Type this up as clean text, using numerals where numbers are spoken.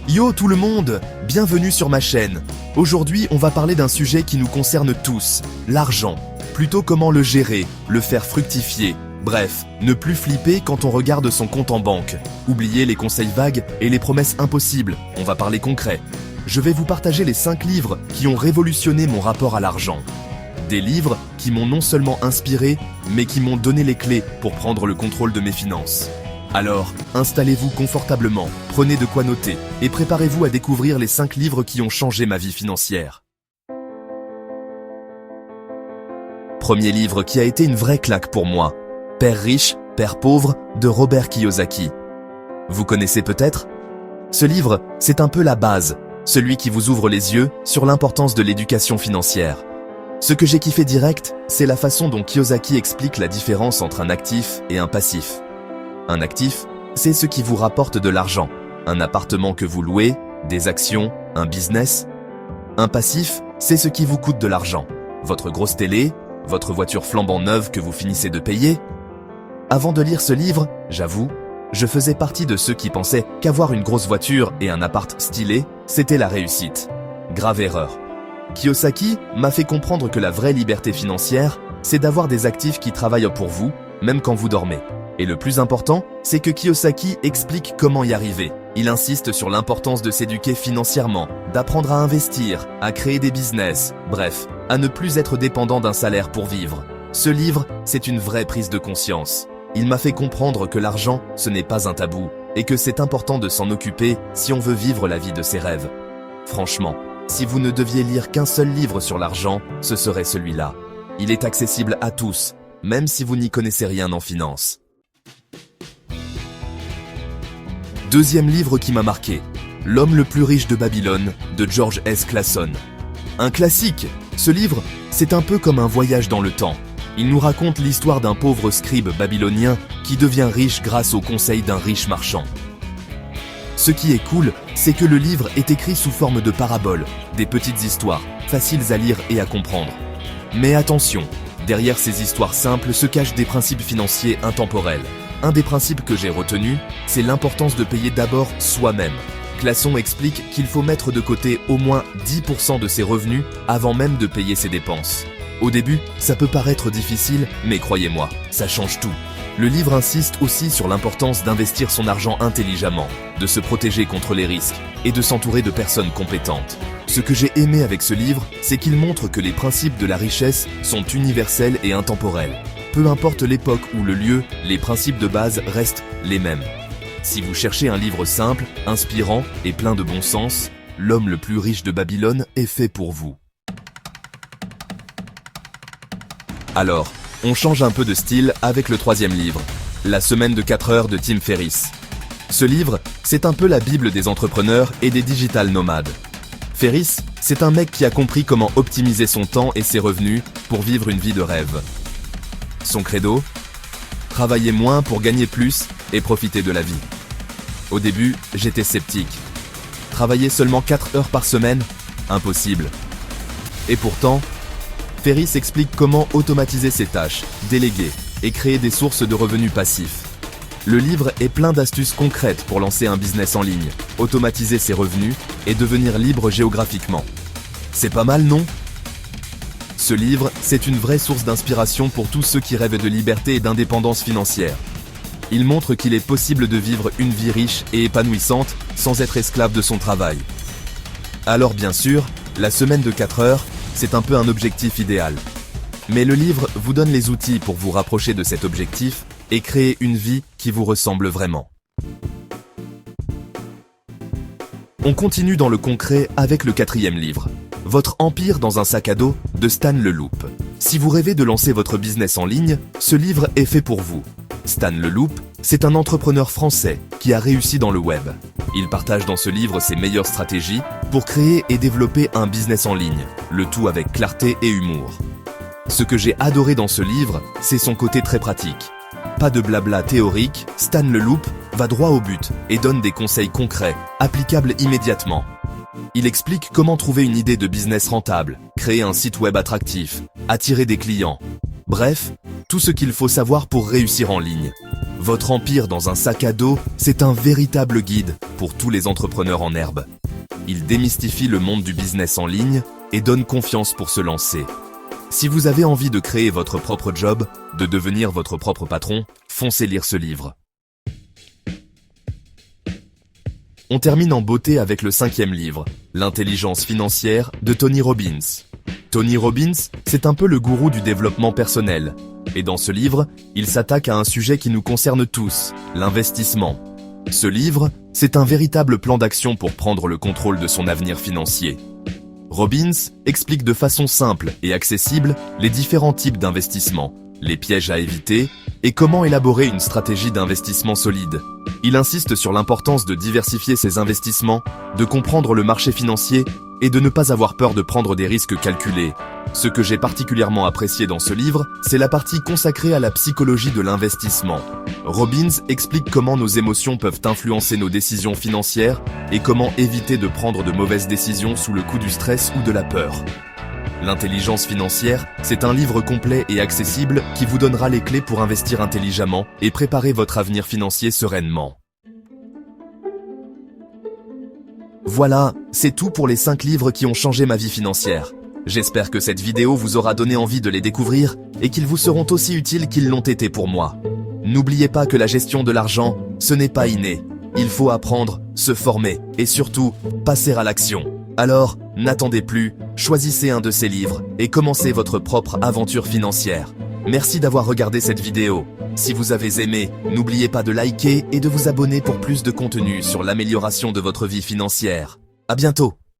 Yo tout le monde, bienvenue sur ma chaîne. Aujourd'hui, on va parler d'un sujet qui nous concerne tous, l'argent. Plutôt comment le gérer, le faire fructifier. Bref, ne plus flipper quand on regarde son compte en banque. Oubliez les conseils vagues et les promesses impossibles, on va parler concret. Je vais vous partager les 5 livres qui ont révolutionné mon rapport à l'argent. Des livres qui m'ont non seulement inspiré, mais qui m'ont donné les clés pour prendre le contrôle de mes finances. Alors, installez-vous confortablement, prenez de quoi noter et préparez-vous à découvrir les 5 livres qui ont changé ma vie financière. Premier livre qui a été une vraie claque pour moi, Père riche, Père pauvre de Robert Kiyosaki. Vous connaissez peut-être ? Ce livre, c'est un peu la base, celui qui vous ouvre les yeux sur l'importance de l'éducation financière. Ce que j'ai kiffé direct, c'est la façon dont Kiyosaki explique la différence entre un actif et un passif. Un actif, c'est ce qui vous rapporte de l'argent, un appartement que vous louez, des actions, un business. Un passif, c'est ce qui vous coûte de l'argent, votre grosse télé, votre voiture flambant neuve que vous finissez de payer. Avant de lire ce livre, j'avoue, je faisais partie de ceux qui pensaient qu'avoir une grosse voiture et un appart stylé, c'était la réussite. Grave erreur. Kiyosaki m'a fait comprendre que la vraie liberté financière, c'est d'avoir des actifs qui travaillent pour vous, même quand vous dormez. Et le plus important, c'est que Kiyosaki explique comment y arriver. Il insiste sur l'importance de s'éduquer financièrement, d'apprendre à investir, à créer des business, bref, à ne plus être dépendant d'un salaire pour vivre. Ce livre, c'est une vraie prise de conscience. Il m'a fait comprendre que l'argent, ce n'est pas un tabou, et que c'est important de s'en occuper si on veut vivre la vie de ses rêves. Franchement, si vous ne deviez lire qu'un seul livre sur l'argent, ce serait celui-là. Il est accessible à tous, même si vous n'y connaissez rien en finance. Deuxième livre qui m'a marqué, L'homme le plus riche de Babylone, de George S. Clason. Un classique, ce livre, c'est un peu comme un voyage dans le temps. Il nous raconte l'histoire d'un pauvre scribe babylonien qui devient riche grâce aux conseils d'un riche marchand. Ce qui est cool, c'est que le livre est écrit sous forme de paraboles, des petites histoires, faciles à lire et à comprendre. Mais attention, derrière ces histoires simples se cachent des principes financiers intemporels. Un des principes que j'ai retenu, c'est l'importance de payer d'abord soi-même. Clason explique qu'il faut mettre de côté au moins 10% de ses revenus avant même de payer ses dépenses. Au début, ça peut paraître difficile, mais croyez-moi, ça change tout. Le livre insiste aussi sur l'importance d'investir son argent intelligemment, de se protéger contre les risques et de s'entourer de personnes compétentes. Ce que j'ai aimé avec ce livre, c'est qu'il montre que les principes de la richesse sont universels et intemporels. Peu importe l'époque ou le lieu, les principes de base restent les mêmes. Si vous cherchez un livre simple, inspirant et plein de bon sens, L'homme le plus riche de Babylone est fait pour vous. Alors, on change un peu de style avec le troisième livre, La semaine de 4 heures de Tim Ferriss. Ce livre, c'est un peu la bible des entrepreneurs et des digital nomades. Ferriss, c'est un mec qui a compris comment optimiser son temps et ses revenus pour vivre une vie de rêve. Son credo ? Travailler moins pour gagner plus et profiter de la vie. Au début, j'étais sceptique. Travailler seulement 4 heures par semaine ? Impossible. Et pourtant, Ferriss explique comment automatiser ses tâches, déléguer et créer des sources de revenus passifs. Le livre est plein d'astuces concrètes pour lancer un business en ligne, automatiser ses revenus et devenir libre géographiquement. C'est pas mal, non ? Ce livre, c'est une vraie source d'inspiration pour tous ceux qui rêvent de liberté et d'indépendance financière. Il montre qu'il est possible de vivre une vie riche et épanouissante sans être esclave de son travail. Alors bien sûr, la semaine de 4 heures, c'est un peu un objectif idéal. Mais le livre vous donne les outils pour vous rapprocher de cet objectif et créer une vie qui vous ressemble vraiment. On continue dans le concret avec le 4e livre. Votre empire dans un sac à dos de Stan Leloup. Si vous rêvez de lancer votre business en ligne, ce livre est fait pour vous. Stan Leloup, c'est un entrepreneur français qui a réussi dans le web. Il partage dans ce livre ses meilleures stratégies pour créer et développer un business en ligne, le tout avec clarté et humour. Ce que j'ai adoré dans ce livre, c'est son côté très pratique. Pas de blabla théorique, Stan Leloup va droit au but et donne des conseils concrets, applicables immédiatement. Il explique comment trouver une idée de business rentable, créer un site web attractif, attirer des clients. Bref, tout ce qu'il faut savoir pour réussir en ligne. Votre empire dans un sac à dos, c'est un véritable guide pour tous les entrepreneurs en herbe. Il démystifie le monde du business en ligne et donne confiance pour se lancer. Si vous avez envie de créer votre propre job, de devenir votre propre patron, foncez lire ce livre. On termine en beauté avec le 5e livre, L'intelligence financière de Tony Robbins. Tony Robbins, c'est un peu le gourou du développement personnel. Et dans ce livre, il s'attaque à un sujet qui nous concerne tous, l'investissement. Ce livre, c'est un véritable plan d'action pour prendre le contrôle de son avenir financier. Robbins explique de façon simple et accessible les différents types d'investissements, les pièges à éviter et comment élaborer une stratégie d'investissement solide. Il insiste sur l'importance de diversifier ses investissements, de comprendre le marché financier et de ne pas avoir peur de prendre des risques calculés. Ce que j'ai particulièrement apprécié dans ce livre, c'est la partie consacrée à la psychologie de l'investissement. Robbins explique comment nos émotions peuvent influencer nos décisions financières et comment éviter de prendre de mauvaises décisions sous le coup du stress ou de la peur. L'intelligence financière, c'est un livre complet et accessible qui vous donnera les clés pour investir intelligemment et préparer votre avenir financier sereinement. Voilà, c'est tout pour les 5 livres qui ont changé ma vie financière. J'espère que cette vidéo vous aura donné envie de les découvrir et qu'ils vous seront aussi utiles qu'ils l'ont été pour moi. N'oubliez pas que la gestion de l'argent, ce n'est pas inné. Il faut apprendre, se former et surtout, passer à l'action. Alors, n'attendez plus, choisissez un de ces livres et commencez votre propre aventure financière. Merci d'avoir regardé cette vidéo. Si vous avez aimé, n'oubliez pas de liker et de vous abonner pour plus de contenu sur l'amélioration de votre vie financière. À bientôt!